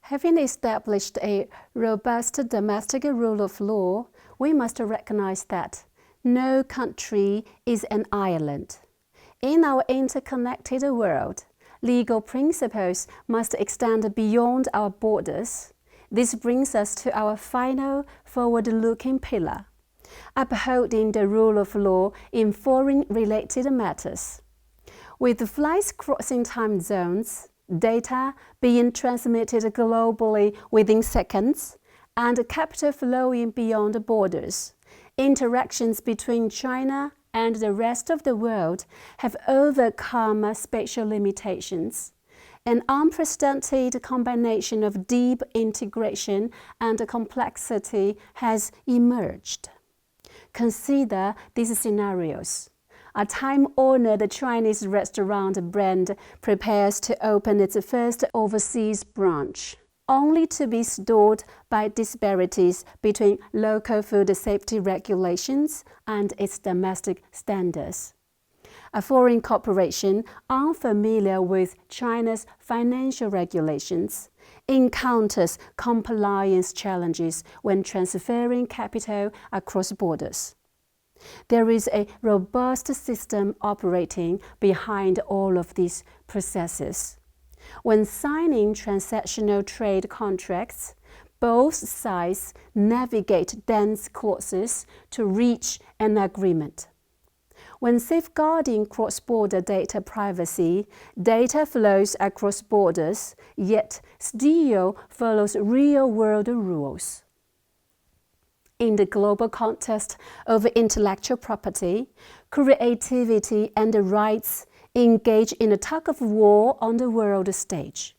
Having established a robust domestic rule of law, we must recognize that no country is an island. In our interconnected world, legal principles must extend beyond our borders. This brings us to our final forward-looking pillar, upholding the rule of law in foreign-related matters. With flights crossing time zones, data being transmitted globally within seconds, and capital flowing beyond borders, interactions between China and the rest of the world have overcome spatial limitations. An unprecedented combination of deep integration and complexity has emerged. Consider these scenarios. A time-honored Chinese restaurant brand prepares to open its first overseas branch, only to be stalled by disparities between local food safety regulations and its domestic standards. A foreign corporation unfamiliar with China's financial regulations encounters compliance challenges when transferring capital across borders. There is a robust system operating behind all of these processes. When signing transactional trade contracts, both sides navigate dense clauses to reach an agreement. When safeguarding cross-border data privacy, data flows across borders, yet still follows real-world rules. In the global context of intellectual property, creativity and rights engage in a tug-of-war on the world stage.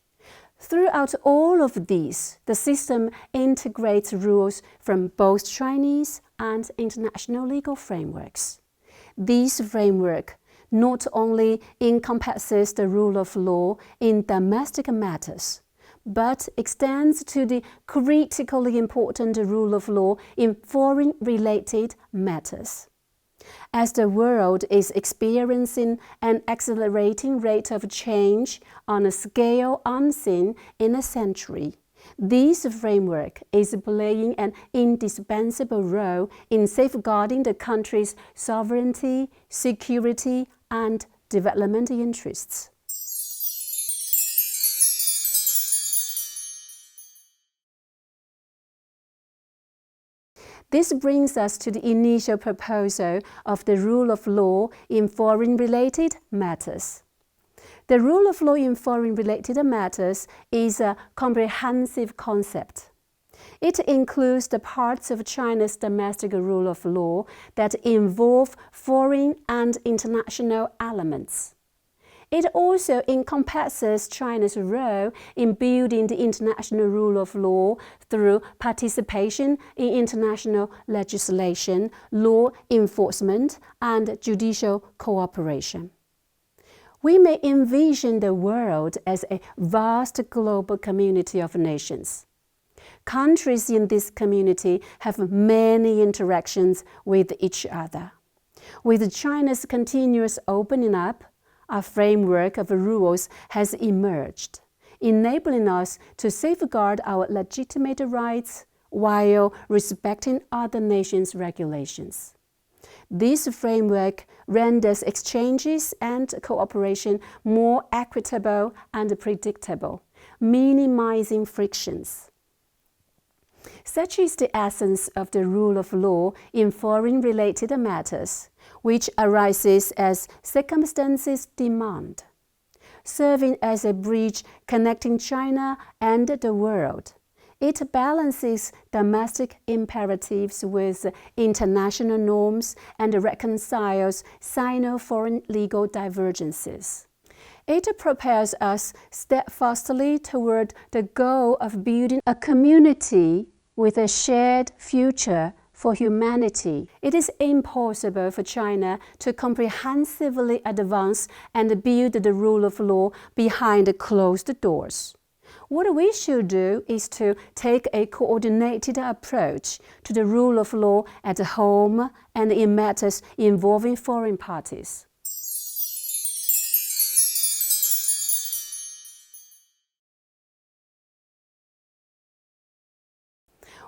Throughout all of these, the system integrates rules from both Chinese and international legal frameworks. This framework not only encompasses the rule of law in domestic matters, but extends to the critically important rule of law in foreign-related matters. As the world is experiencing an accelerating rate of change on a scale unseen in a century, this framework is playing an indispensable role in safeguarding the country's sovereignty, security, and development interests. This brings us to the initial proposal of the rule of law in foreign-related matters. The rule of law in foreign-related matters is a comprehensive concept. It includes the parts of China's domestic rule of law that involve foreign and international elements. It also encompasses China's role in building the international rule of law through participation in international legislation, law enforcement, and judicial cooperation. We may envision the world as a vast global community of nations. Countries in this community have many interactions with each other. With China's continuous opening up, a framework of rules has emerged, enabling us to safeguard our legitimate rights while respecting other nations' regulations. This framework renders exchanges and cooperation more equitable and predictable, minimizing frictions. Such is the essence of the rule of law in foreign-related matters, which arises as circumstances demand. Serving as a bridge connecting China and the world, it balances domestic imperatives with international norms and reconciles Sino-foreign legal divergences. It propels us steadfastly toward the goal of building a community with a shared future for humanity. It is impossible for China to comprehensively advance and build the rule of law behind closed doors. What we should do is to take a coordinated approach to the rule of law at home and in matters involving foreign parties.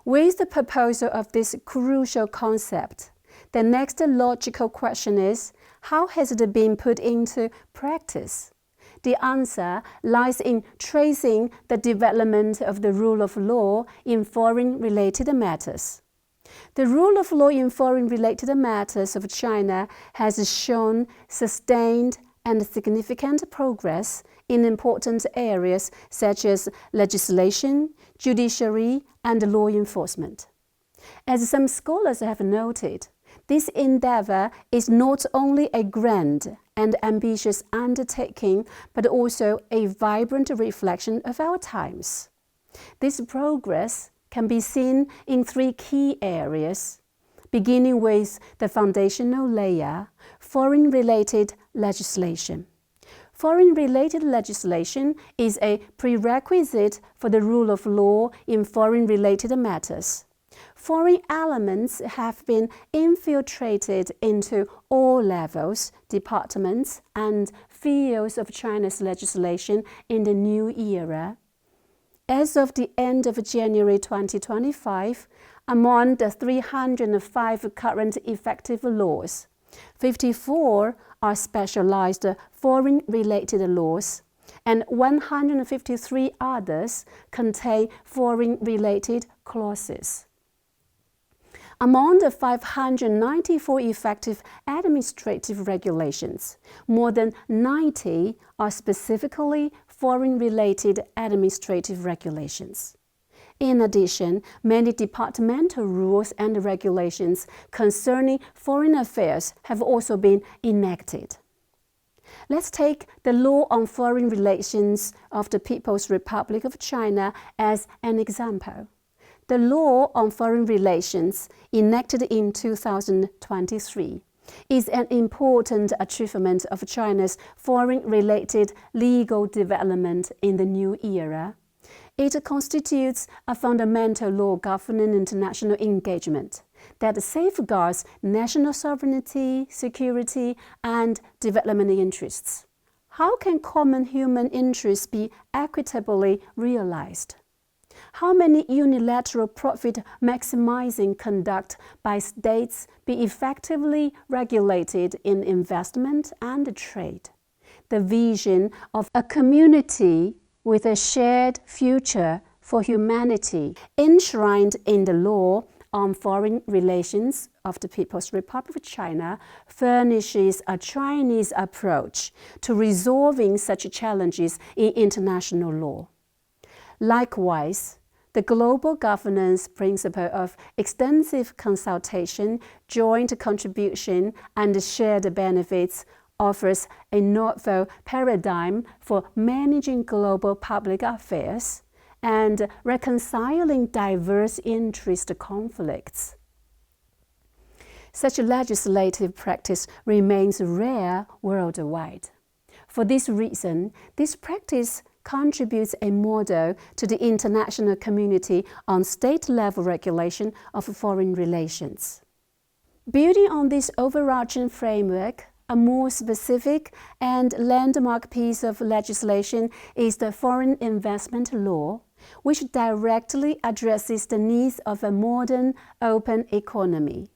With the proposal of this crucial concept, the next logical question is, how has it been put into practice? The answer lies in tracing the development of the rule of law in foreign-related matters. The rule of law in foreign-related matters of China has shown sustained and significant progress in important areas such as legislation, judiciary, and law enforcement. As some scholars have noted, this endeavor is not only a grand and ambitious undertaking, but also a vibrant reflection of our times. This progress can be seen in three key areas, beginning with the foundational layer, foreign-related legislation. Foreign-related legislation is a prerequisite for the rule of law in foreign-related matters. Foreign elements have been infiltrated into all levels, departments, and fields of China's legislation in the new era. As of the end of January 2025, among the 305 current effective laws, 54 are specialized foreign-related laws, and 153 others contain foreign-related clauses. Among the 594 effective administrative regulations, more than 90 are specifically foreign-related administrative regulations. In addition, many departmental rules and regulations concerning foreign affairs have also been enacted. Let's take the Law on Foreign Relations of the People's Republic of China as an example. The Law on Foreign Relations, enacted in 2023, is an important achievement of China's foreign-related legal development in the new era. It constitutes a fundamental law governing international engagement that safeguards national sovereignty, security, and development interests. How can common human interests be equitably realized? How many unilateral profit-maximizing conduct by states be effectively regulated in investment and trade? The vision of a community with a shared future for humanity, enshrined in the Law on Foreign Relations of the People's Republic of China, furnishes a Chinese approach to resolving such challenges in international law. Likewise, the global governance principle of extensive consultation, joint contribution, and shared benefits offers a novel paradigm for managing global public affairs and reconciling diverse interest conflicts. Such legislative practice remains rare worldwide. For this reason, this practice contributes a model to the international community on state-level regulation of foreign relations. Building on this overarching framework, a more specific and landmark piece of legislation is the Foreign Investment Law, which directly addresses the needs of a modern, open economy.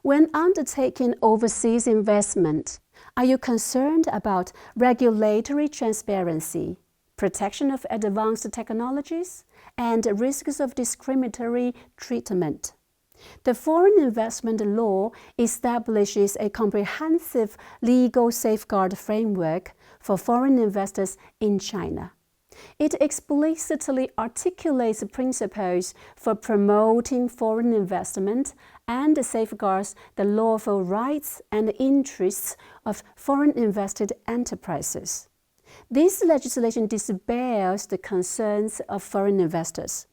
When undertaking overseas investment, are you concerned about regulatory transparency, protection of advanced technologies, and risks of discriminatory treatment? The Foreign Investment Law establishes a comprehensive legal safeguard framework for foreign investors in China. It explicitly articulates principles for promoting foreign investment and safeguards the lawful rights and interests of foreign invested enterprises. This legislation dispels the concerns of foreign investors.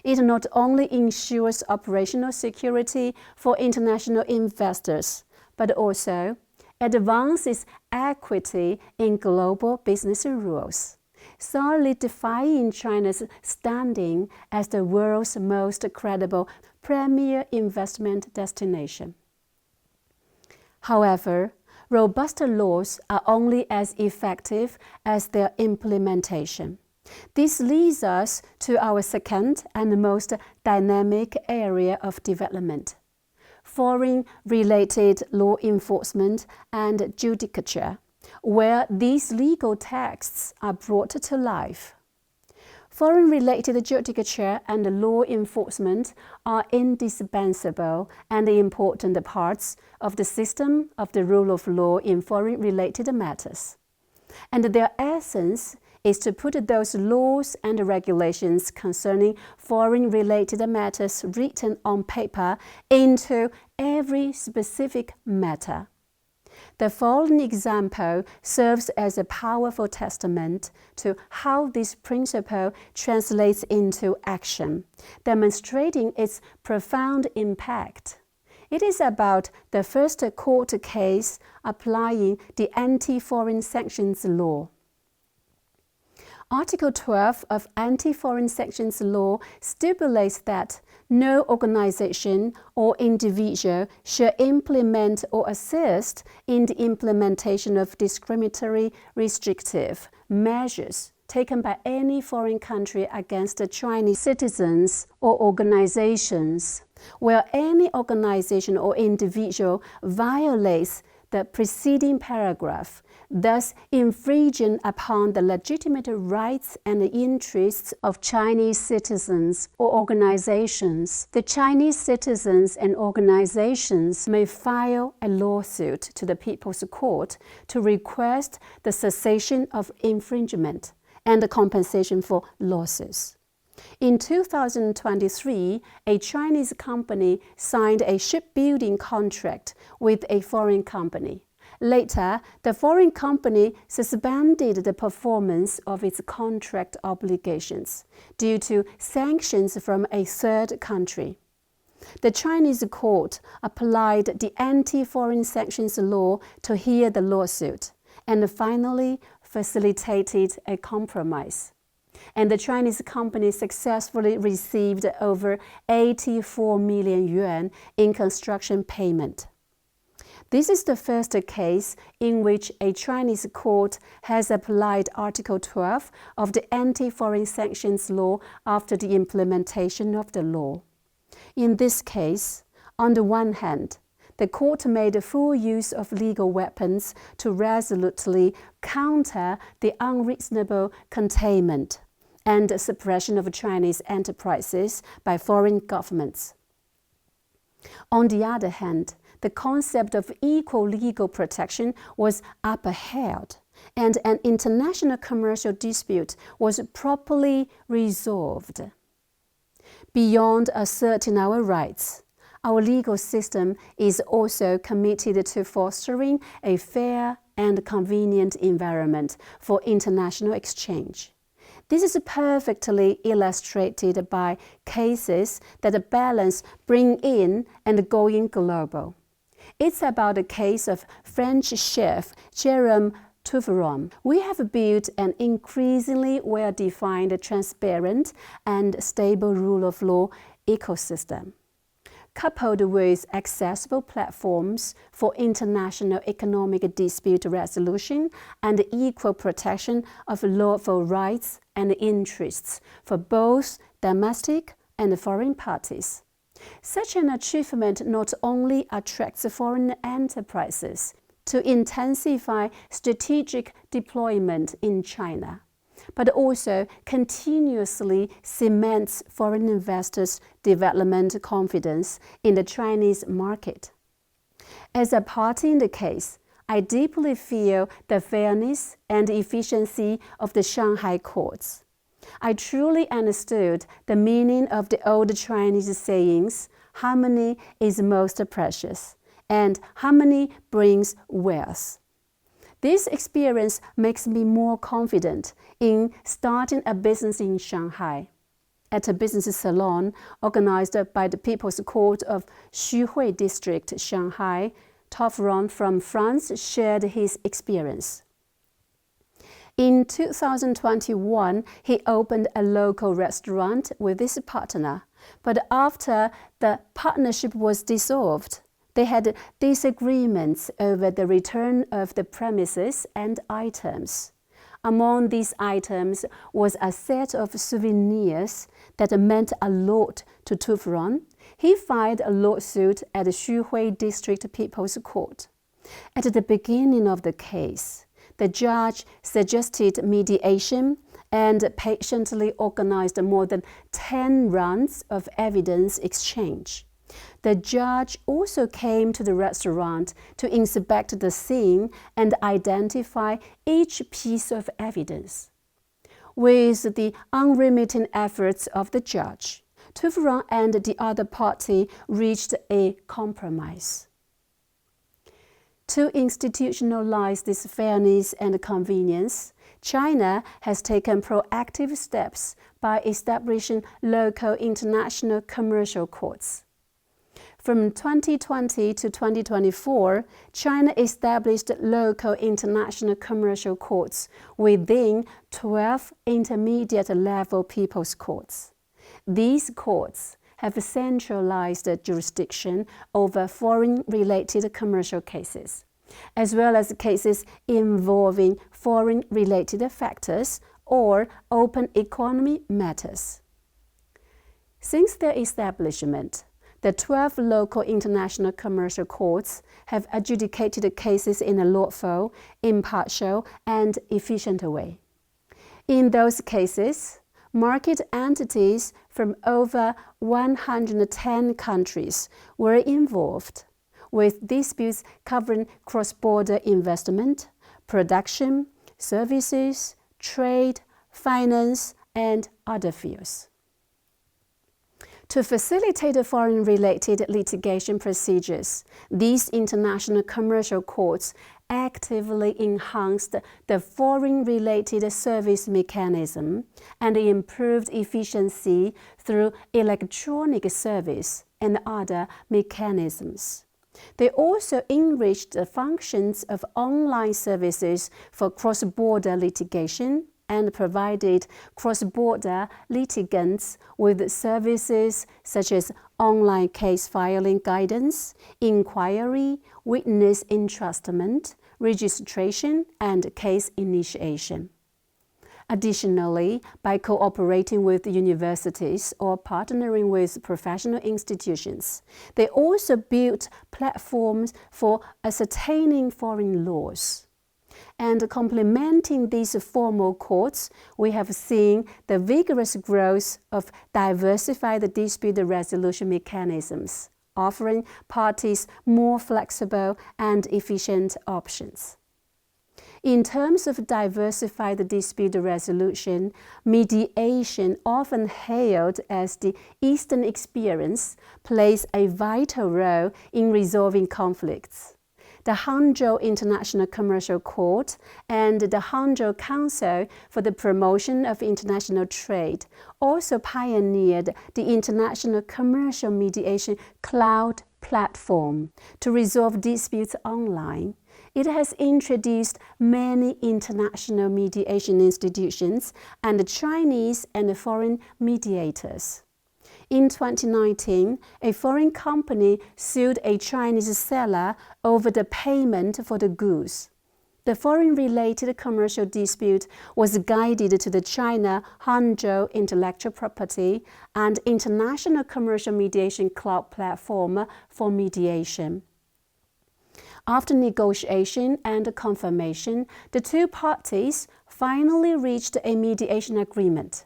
It not only ensures operational security for international investors, but also advances equity in global business rules, solidifying China's standing as the world's most credible premier investment destination. However, robust laws are only as effective as their implementation. This leads us to our second and most dynamic area of development: foreign-related law enforcement and judicature, where these legal texts are brought to life. Foreign-related judicature and law enforcement are indispensable and important parts of the system of the rule of law in foreign-related matters, and their essence is to put those laws and regulations concerning foreign-related matters written on paper into every specific matter. The following example serves as a powerful testament to how this principle translates into action, demonstrating its profound impact. It is about the first court case applying the anti-foreign sanctions law. Article 12 of Anti-Foreign Sanctions Law stipulates that no organization or individual shall implement or assist in the implementation of discriminatory restrictive measures taken by any foreign country against Chinese citizens or organizations, where any organization or individual violates the preceding paragraph, thus infringing upon the legitimate rights and interests of Chinese citizens or organizations. The Chinese citizens and organizations may file a lawsuit to the People's Court to request the cessation of infringement and compensation for losses. In 2023, a Chinese company signed a shipbuilding contract with a foreign company. Later, the foreign company suspended the performance of its contract obligations due to sanctions from a third country. The Chinese court applied the anti-foreign sanctions law to hear the lawsuit and finally facilitated a compromise. And the Chinese company successfully received over 84 million yuan in construction payment. This is the first case in which a Chinese court has applied Article 12 of the Anti-Foreign Sanctions Law after the implementation of the law. In this case, on the one hand, the court made full use of legal weapons to resolutely counter the unreasonable containment and suppression of Chinese enterprises by foreign governments. On the other hand, the concept of equal legal protection was upheld, and an international commercial dispute was properly resolved. Beyond asserting our rights, our legal system is also committed to fostering a fair and convenient environment for international exchange. This is perfectly illustrated by cases that balance bringing in and going global. It's about the case of French chef Jérôme Touveron. We have built an increasingly well-defined, transparent, and stable rule of law ecosystem, coupled with accessible platforms for international economic dispute resolution and equal protection of lawful rights and interests for both domestic and foreign parties. Such an achievement not only attracts foreign enterprises to intensify strategic deployment in China, but also continuously cements foreign investors' development confidence in the Chinese market. As a party in the case, I deeply feel the fairness and efficiency of the Shanghai courts. I truly understood the meaning of the old Chinese sayings, "Harmony is most precious," and "Harmony brings wealth." This experience makes me more confident in starting a business in Shanghai. At a business salon organized by the People's Court of Xuhui District, Shanghai, Touveron from France shared his experience. In 2021, he opened a local restaurant with his partner, but after the partnership was dissolved, they had disagreements over the return of the premises and items. Among these items was a set of souvenirs that meant a lot to Tu Furong. He filed a lawsuit at the Xuhui District People's Court. At the beginning of the case, the judge suggested mediation and patiently organized more than 10 rounds of evidence exchange. The judge also came to the restaurant to inspect the scene and identify each piece of evidence. With the unremitting efforts of the judge, Tu Furong and the other party reached a compromise. To institutionalize this fairness and convenience, China has taken proactive steps by establishing local international commercial courts. From 2020 to 2024, China established local international commercial courts within 12 intermediate-level people's courts. These courts have centralized jurisdiction over foreign-related commercial cases, as well as cases involving foreign-related factors or open economy matters. Since their establishment, the 12 local international commercial courts have adjudicated cases in a lawful, impartial, and efficient way. In those cases, market entities from over 110 countries were involved, with disputes covering cross-border investment, production, services, trade, finance, and other fields. To facilitate foreign-related litigation procedures, these international commercial courts actively enhanced the foreign-related service mechanism and improved efficiency through electronic service and other mechanisms. They also enriched the functions of online services for cross-border litigation and provided cross-border litigants with services such as online case filing guidance, inquiry, witness entrustment, registration, and case initiation. Additionally, by cooperating with universities or partnering with professional institutions, they also built platforms for ascertaining foreign laws. And complementing these formal courts, we have seen the vigorous growth of diversified dispute resolution mechanisms, offering parties more flexible and efficient options. In terms of diversified dispute resolution, mediation, often hailed as the Eastern experience, plays a vital role in resolving conflicts. The Hangzhou International Commercial Court and the Hangzhou Council for the Promotion of International Trade also pioneered the International Commercial Mediation Cloud platform to resolve disputes online. It has introduced many international mediation institutions and Chinese and foreign mediators. In 2019, a foreign company sued a Chinese seller over the payment for the goods. The foreign-related commercial dispute was guided to the China Hangzhou Intellectual Property and International Commercial Mediation Cloud platform for mediation. After negotiation and confirmation, the two parties finally reached a mediation agreement.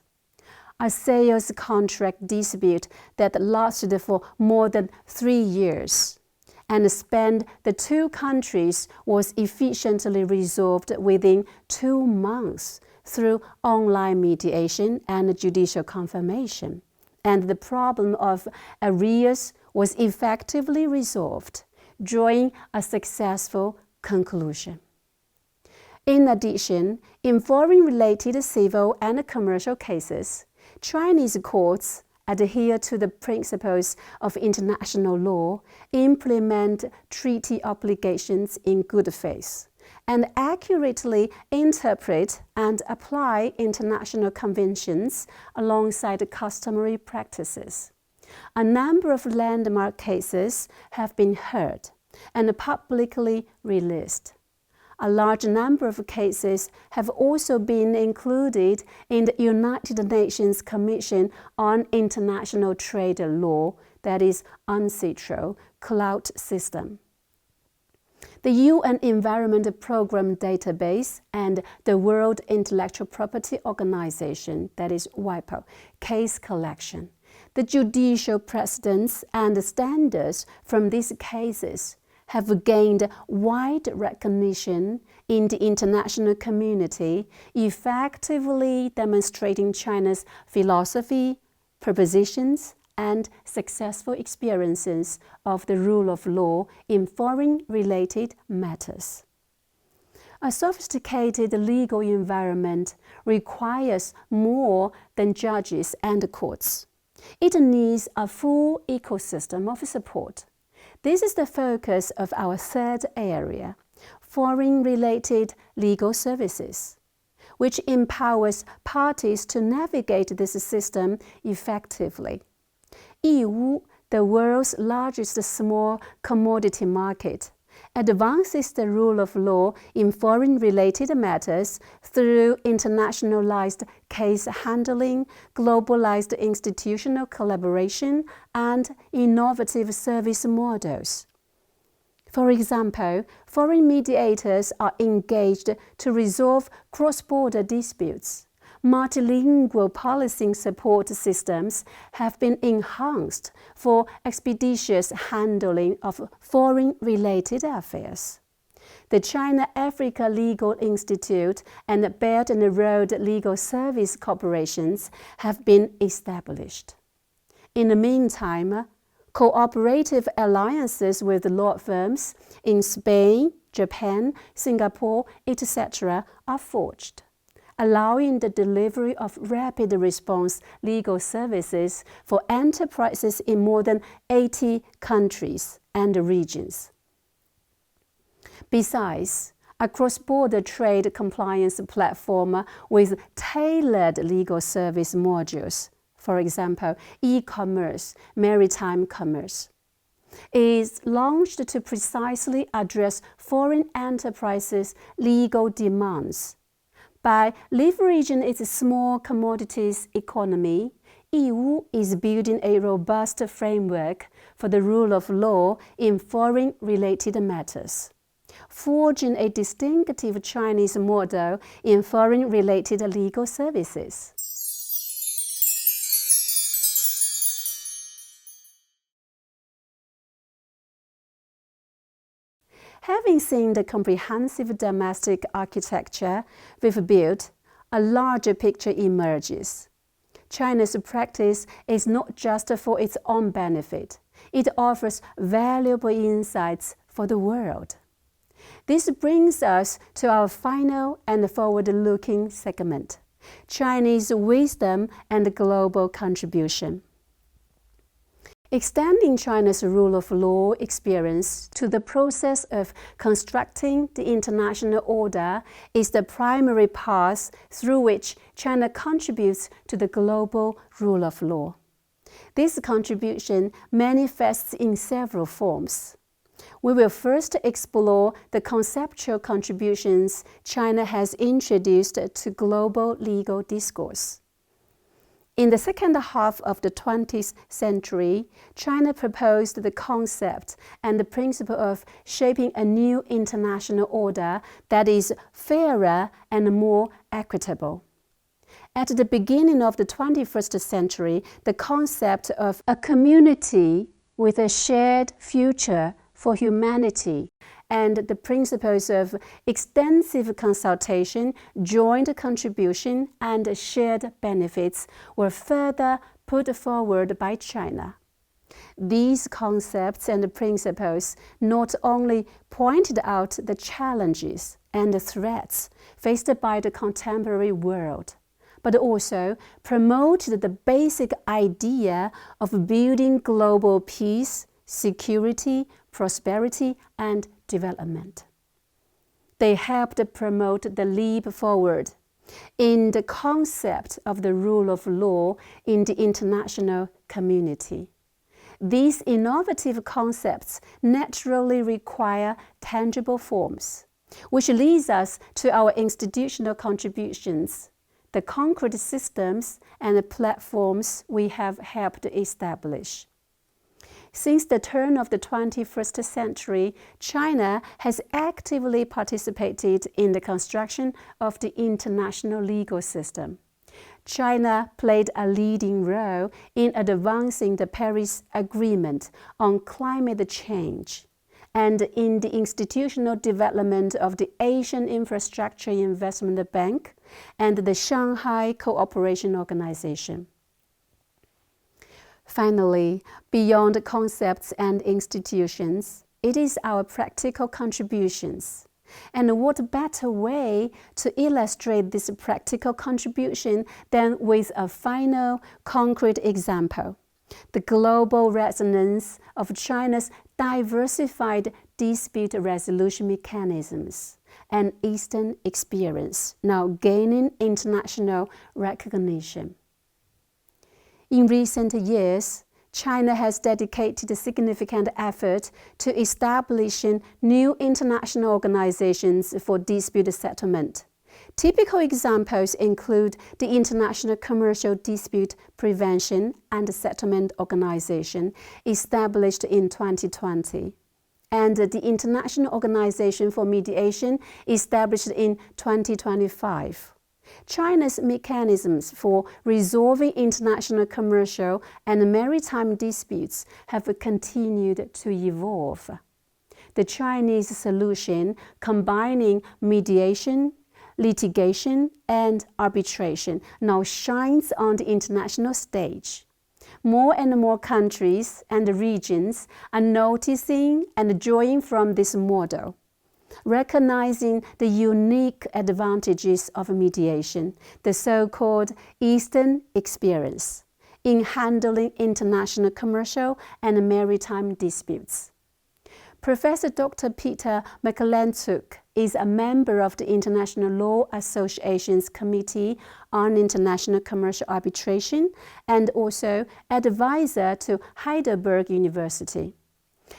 A sales contract dispute that lasted for more than 3 years and spanned the two countries was efficiently resolved within 2 months through online mediation and judicial confirmation, and the problem of arrears was effectively resolved, drawing a successful conclusion. In addition, in foreign-related civil and commercial cases, Chinese courts adhere to the principles of international law, implement treaty obligations in good faith, and accurately interpret and apply international conventions alongside customary practices. A number of landmark cases have been heard and publicly released. A large number of cases have also been included in the United Nations Commission on International Trade Law, that is UNCITRAL, cloud system. The UN Environment Programme Database and the World Intellectual Property Organization, that is WIPO, case collection. The judicial precedents and standards from these cases have gained wide recognition in the international community, effectively demonstrating China's philosophy, propositions, and successful experiences of the rule of law in foreign-related matters. A sophisticated legal environment requires more than judges and courts. It needs a full ecosystem of support. This is the focus of our third area, foreign-related legal services, which empowers parties to navigate this system effectively. EU, the world's largest small commodity market, advances the rule of law in foreign-related matters through internationalized case handling, globalized institutional collaboration, and innovative service models. For example, foreign mediators are engaged to resolve cross-border disputes. Multilingual policing support systems have been enhanced for expeditious handling of foreign-related affairs. The China-Africa Legal Institute and Belt and Road Legal Service corporations have been established. In the meantime, cooperative alliances with law firms in Spain, Japan, Singapore, etc. are forged, allowing the delivery of rapid response legal services for enterprises in more than 80 countries and regions. Besides, a cross-border trade compliance platform with tailored legal service modules, for example, e-commerce, maritime commerce, is launched to precisely address foreign enterprises' legal demands. By leveraging its small commodities economy, EU is building a robust framework for the rule of law in foreign-related matters, forging a distinctive Chinese model in foreign-related legal services. Having seen the comprehensive domestic architecture we've built, a larger picture emerges. China's practice is not just for its own benefit. It offers valuable insights for the world. This brings us to our final and forward-looking segment, Chinese wisdom and global contribution. Extending China's rule of law experience to the process of constructing the international order is the primary path through which China contributes to the global rule of law. This contribution manifests in several forms. We will first explore the conceptual contributions China has introduced to global legal discourse. In the second half of the 20th century, China proposed the concept and the principle of shaping a new international order that is fairer and more equitable. At the beginning of the 21st century, the concept of a community with a shared future for humanity and the principles of extensive consultation, joint contribution, and shared benefits were further put forward by China. These concepts and principles not only pointed out the challenges and the threats faced by the contemporary world, but also promoted the basic idea of building global peace, security, prosperity, and development. They helped promote the leap forward in the concept of the rule of law in the international community. These innovative concepts naturally require tangible forms. which leads us to our institutional contributions, the concrete systems and the platforms we have helped establish. Since the turn of the 21st century, China has actively participated in the construction of the international legal system. China played a leading role in advancing the Paris Agreement on climate change and in the institutional development of the Asian Infrastructure Investment Bank and the Shanghai Cooperation Organization. Finally, beyond concepts and institutions, it is our practical contributions. And what better way to illustrate this practical contribution than with a final, concrete example: the global resonance of China's diversified dispute resolution mechanisms, an Eastern experience now gaining international recognition. In recent years, China has dedicated significant effort to establishing new international organizations for dispute settlement. Typical examples include the International Commercial Dispute Prevention and Settlement Organization, established in 2020, and the International Organization for Mediation, established in 2025. China's mechanisms for resolving international commercial and maritime disputes have continued to evolve. The Chinese solution, combining mediation, litigation, and arbitration, now shines on the international stage. More and more countries and regions are noticing and drawing from this model, recognizing the unique advantages of mediation, the so-called Eastern experience, in handling international commercial and maritime disputes. Professor Dr. Peter McLentook is a member of the International Law Association's Committee on International Commercial Arbitration and also advisor to Heidelberg University.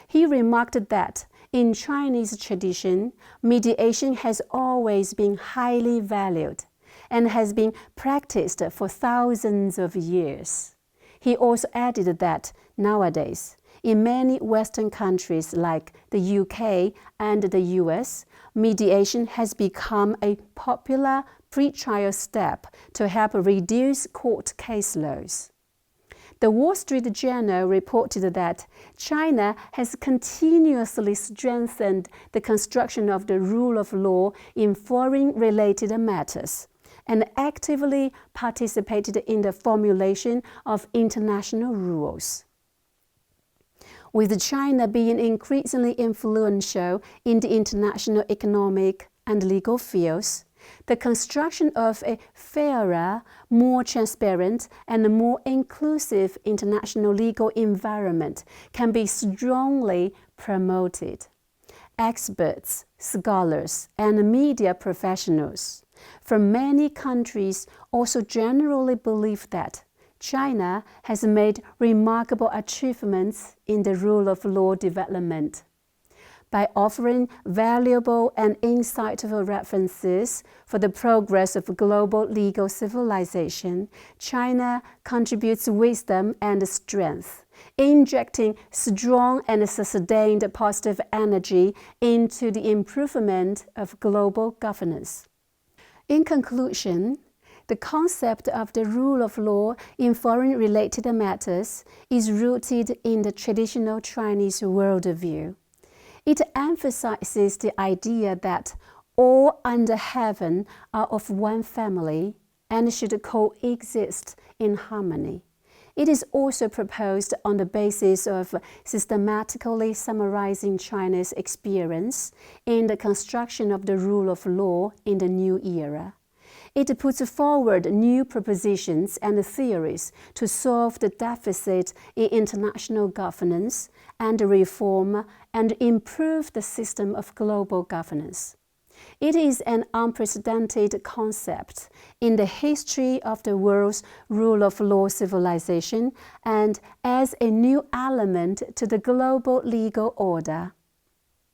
He remarked that in Chinese tradition, mediation has always been highly valued and has been practiced for thousands of years. He also added that nowadays, in many Western countries like the UK and the US, mediation has become a popular pre-trial step to help reduce court caseloads. The Wall Street Journal reported that China has continuously strengthened the construction of the rule of law in foreign-related matters and actively participated in the formulation of international rules. With China being increasingly influential in the international economic and legal fields, the construction of a fairer, more transparent, and more inclusive international legal environment can be strongly promoted. Experts, scholars, and media professionals from many countries also generally believe that China has made remarkable achievements in the rule of law development. By offering valuable and insightful references for the progress of global legal civilization, China contributes wisdom and strength, injecting strong and sustained positive energy into the improvement of global governance. In conclusion, the concept of the rule of law in foreign-related matters is rooted in the traditional Chinese worldview. It emphasizes the idea that all under heaven are of one family and should coexist in harmony. It is also proposed on the basis of systematically summarizing China's experience in the construction of the rule of law in the new era. It puts forward new propositions and theories to solve the deficit in international governance and reform and improve the system of global governance. It is an unprecedented concept in the history of the world's rule of law civilization and as a new element to the global legal order.